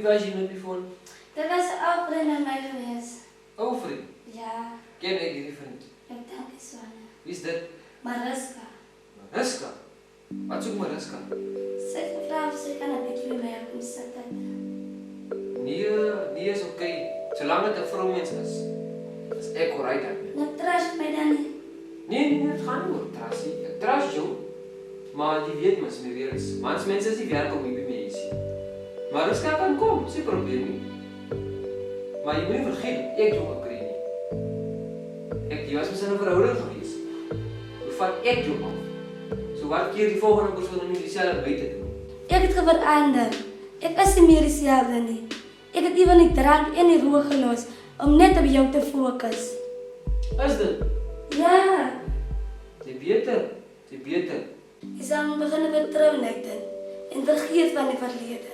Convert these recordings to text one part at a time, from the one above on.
was jy nou op die phone? Dit was 'n ou vriend van my gewees. Ou vriend. Ja, Ken ek hierdie vriend? ek dink dit so. Wie is dit? Mariska. Mariska. Wat soek Mariska? Sy het gevra of sy kan 'n bietjie met my kom sit. Nee, is oké. Solank dit 'n vroumens is ek alright daarmee. Nou trash my dan nie. Nee, dit gaan nie oor trasie. Ek trust jou. Maar jy weet mens, my weer is. Mans mense is nie werk om hier by my te sien. Mariska kan kom, sy probleem nie. Maar jy moet nie vergeet, ek jou gekry nie. Jy was met 'n verhouding gewees. Hoe vat ek jou af? So wat keer die volgende persoon om dieselfde by te doen? Ek het verander. Ek is nie meer dieselfde nie. Ek het ewen die drank en die rook gelos om net op jou te fokus. Is dit? Ja, Jy beter. jy sal begin vertrou Nathan en vergeet van die verlede.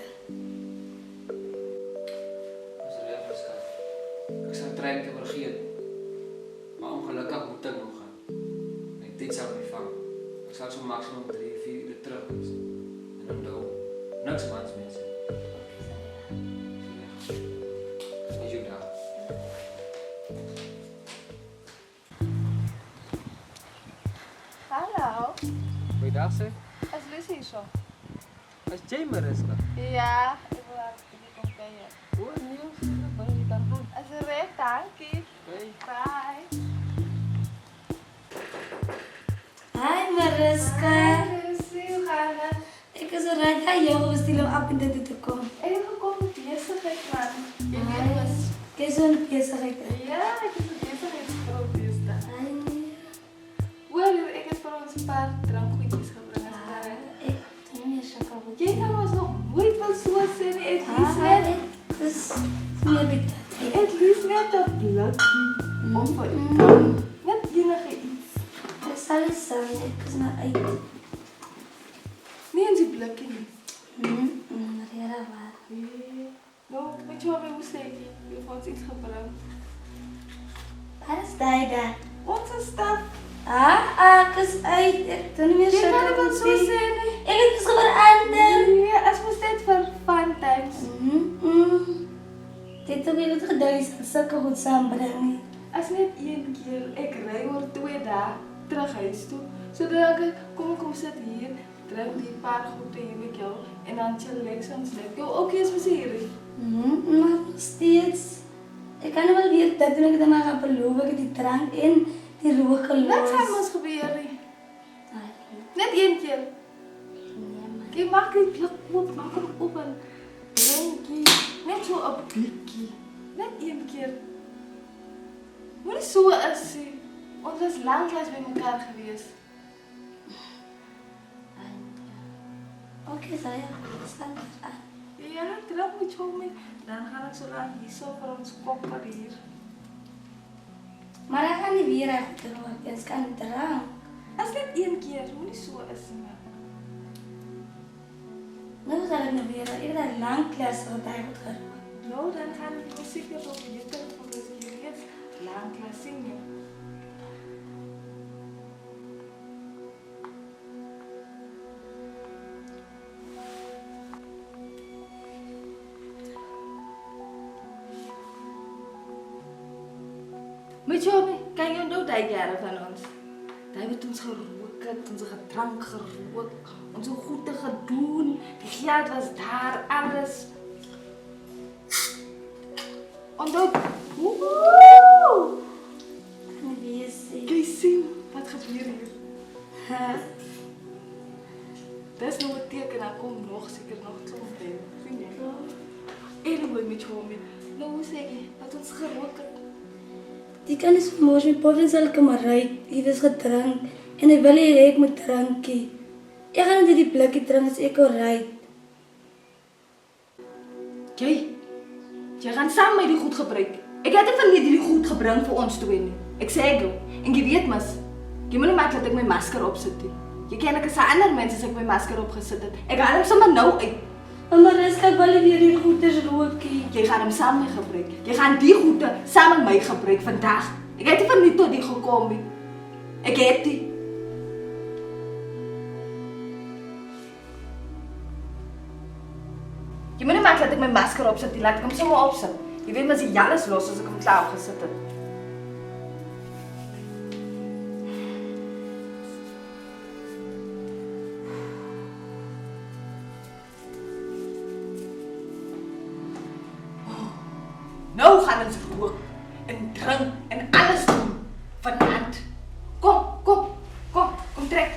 Dis reg, Mariska. Ek sal try om te vergeet. Maar ongelukkig moet dit nog gaan. Ek dit sal my vang. Ek sal so maksimum 3-4 ure terug wees. En onthou, niks mans mense. Is jou dag. Hallo, Goeiedag sê. is Lucy hier zo? Is jy Mariska? Ja, ik wil haar niet omkijken. O nee, maar jy kan gaan. Is er recht, dankie. Hey. Bye. Hi Mariska. Lucy, hoe gaat het? Ek is reg aan jou gestel om op in dit te kom. Ik heb gekomen bezigheid, man. Je weet was. Ek is so 'n besigheid. Ja, ik heb een bezigheidsvrouw bezig. Ai nee. Wel, ik heb voor ons een paar drankgoedjes gebracht. Ek doen nie sulke goed. Jij kan ons nog nooit wel zo zijn, het liefst net. Dis meer bitter. Het liefst net een blokje. Om voor u. Net enige iets. Dis sal staan. Ek is nou uit. Nee, die blokje niet. Rera waar. Nou, weet je wat we moeten zeggen? Je hebt ons iets gebracht. Waar is daai dan? Onze stad. Ek is uit. Ek doen nie meer Je sulke kan het wel goed zo nie. zijn. Ek het dus verander. Nee, als we dit voor fun times. Dit het ook gedaan is sulke goed saambring nie. Als net één keer, ik rij voor 2 dagen terug huis toe. Zodat ik kom zitten hier, drink die paar goede hier met jou. En dan chill ik soms net. Jou ook eens plezier. Maar nog steeds. Ek kan wel weer dit doen ek dan maar gaan beloof ek het die drank en die rook gelos. Wat gaan ons gebeuren? Ai, Net één keer. nee man. Je maakt die blik op, maak hem open. Drinkie. Net zo een blikje. Net één keer. Moet niet zo is. Want we zijn lang bij elkaar geweest. Ai, ja. Oké, Zaya. Staan aan. Ja, dat moet je ook mee. Dan ga ik zo lang hier zo voor ons koppen hier. Maar ek gaan nie weer reg rook. Ons kan drank. Als net één keer, moet niet zo is. Nou sal ek nou weer. Ek het al lank klas gedaai goed gerook. Nou, dan gaan we die muziek weer op YouTube voor ons hier eens lang laten zingen. Weet je wat, kan je nou die jaren van ons? Daar hebben we ons gerookt, onze drank gerookt, onze goede gedoen, die geld was daar, alles. En dan, woehoe! Kan nie weer sê. Kan je zien wat gebeurt hier? Dat is nog een teken, dan komt nog zeker nog zo'n ding. Zie je? Anyway, met je homie. Nou, hoe zeg je? Dat ons gerookt. Die kan is mos met Paul sal kom ry. Hy was gedrink en hy wil hê ek moet drinkie. Ek gaan net die blikkie drink as ek alright. Jy gaan saam met die goed gebruik. Ek het nie van die goed gebring vir ons twee nie. Ek sê jou. En jy weet mos, jy moet nie maak dat ek my masker opsit nie. Jy ken ek is 'n ander mens as ek my masker opgesit het. Ek haal hom sommer nou uit. Maar Mariska ek wil nie weer die goeders rookie. Jy gaan hom saam mee gebruik. Jy gaan die goede saam met my gebruik vandag. Ek het nie van nie tot die gekom nie. Ek het nie. Jy moet nie maak dat ek my masker opsit nie, laat ek hom sommer opsit. Jy weet mos jy alles los as ek hom klaar opgesit het. Nou gaan ons rook en drink en alles doen vanaand. Kom trek.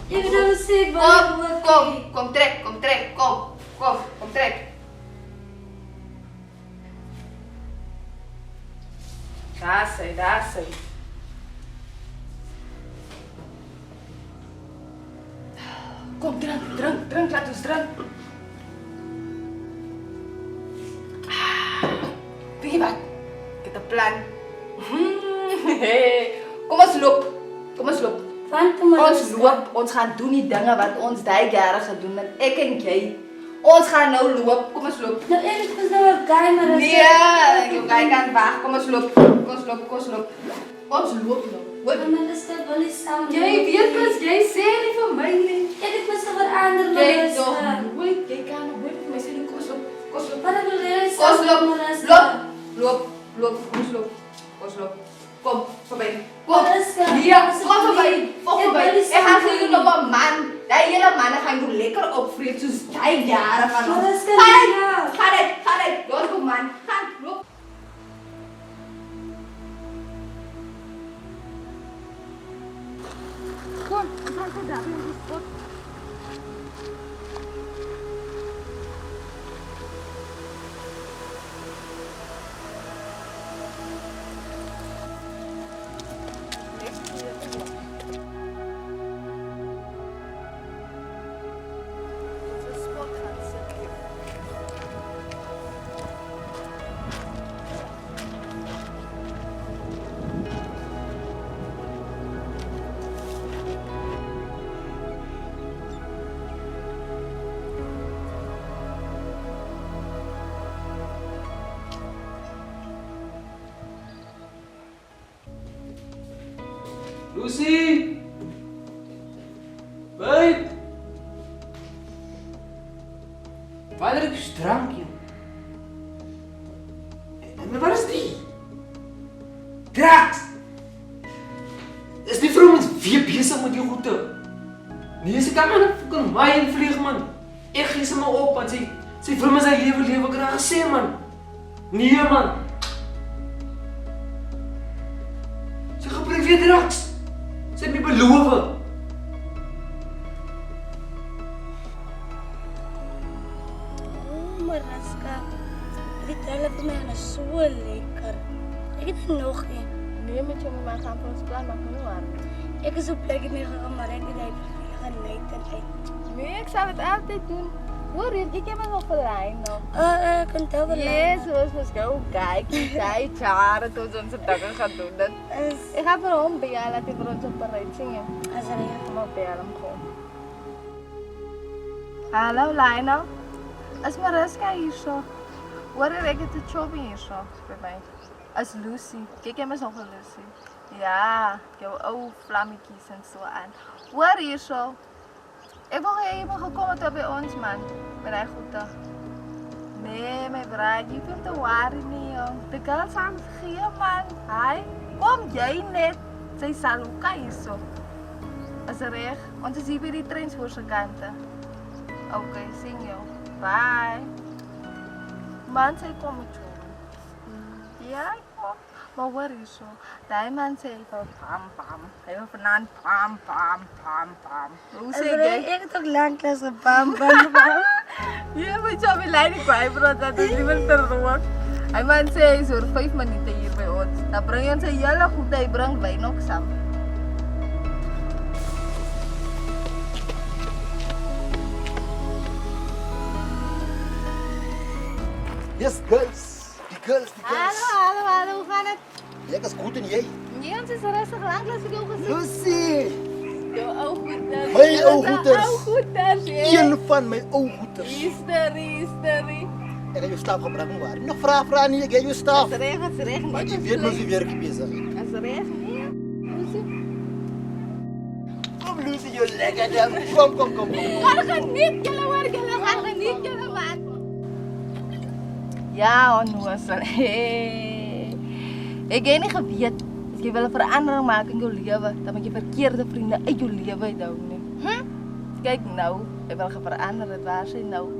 Ek het al gesê ek wil rook. Kom trek. Kom trek. Daar sy. Kom drink, laat ons drink. Weet jy wat? Ek het 'n plan. Kom ons loop. Van toe maar. Ons loop, ons gaan doen die dinge wat ons daai jare gedoen het. Ek en jy. Ons gaan nou loop. Kom ons loop. Nou ek is nou 'n guy maar as Nee, jy kan wag. Kom ons loop. Ons loop nou. Hoor, maar is dit wel nie saam. jy weet mos jy sê nie vir my nie. Ek het mos verander maar Jy is. nog nooit, jy kan nog nooit vir my sê nie. Kom ons loop. Maar ek wil regtig Ons saam maar is. Loop. Kom, verby. Kom, Mariska, Nee, kom verby. Ek gaan vir jou nog 'n man. Daai hele manne gaan jou lekker opvreet soos daai jare van ons. Mariska, Gaan dit. Los kom man. Gaan, loop. Kom, ons gaan vir daar in die spot. Lucy! Babe! Wanneer ek drank jou? En wat is die? Kraks! Is die vrou mens weer besig met jou goede? Nee, sy kan maar net fucking my en vlieg, man. Ek gee sy maar op, want sy wil my sy lewe ek het haar gesê, man. Nee, man. Sy gebruik weer drugs. Sy het my beloof. Mariska, die telle vir my is so lekker. Ek het nog een. Nee, met jou maar gaan vir ons plan maak nou maar. Ek is op plek mee gegaan, maar ek het hy gaan net en uit. Nee, ek sal dit altyd doen. Hoor, jy ken my nog verlei nou. Ek kan tel wel. Yes, ons moet gou kyk. Daai jare toe ons dinge gaan doen dit. Ek gaan vir hom bel dat hy vir ons op ry sing. As hy Maar bel hom kom. Hallo Lionel. Is Mariska hierso? Hoor ek het 'n job hierso by my. As Lucy. Kyk jy mos nog vir Lucy? Ja, jou ou vlammetjies en so aan. Hoor hierso. Ek wou hê jy moet gekom het by ons man. Met hy goede. Nee, my braai, jy hoef te worry nie, jong. Die girls gaan gee man. Hi. Kom jy net. Sy sal ook hierso. Is reg? Ons is hier by die Trenspoort se kante. Okay, sien jou. Bye. Man sê kom met jou. Ja, kom. Maar hoor hierso. Daai man sê hy wil pam. Hy wil vanaand pam. Hoe sê jy? Ek het ook lanklaas gepam. Ja, maar jy wil lei die kwaai bro dat jy wil terroor. Hy man sê hy is oor 5 minute hier by ons. Dan bring ons sy hele goed, hy bring wyn ook saam. Yes, girls. Die girls. Hallo, hoe gaan het? Ek is goed en jy? Nee, ons is rustig lanklaas vir jou gesê. Lucy, Jou ou goeders. My ou goeders. Ou goeders, ja. een van my ou goeters. History. Ek het jou stap gebring waar. Nog vra nie, ek het jou stap. Is reg. Maar jy weet mos wie werk besig. Is reg, nee. Lucy. Kom Lucy, jy lekker dan. Kom. Gaan geniet julle hoor, julle gaan geniet julle man. Ja, onnozel. Ek het nie geweet as jy wil 'n verandering maak in jou lewe, dan moet jy verkeerde vriende uit jou lewe uithou nie. Kyk nou, ek wil gaan verander, dit waar sy nou.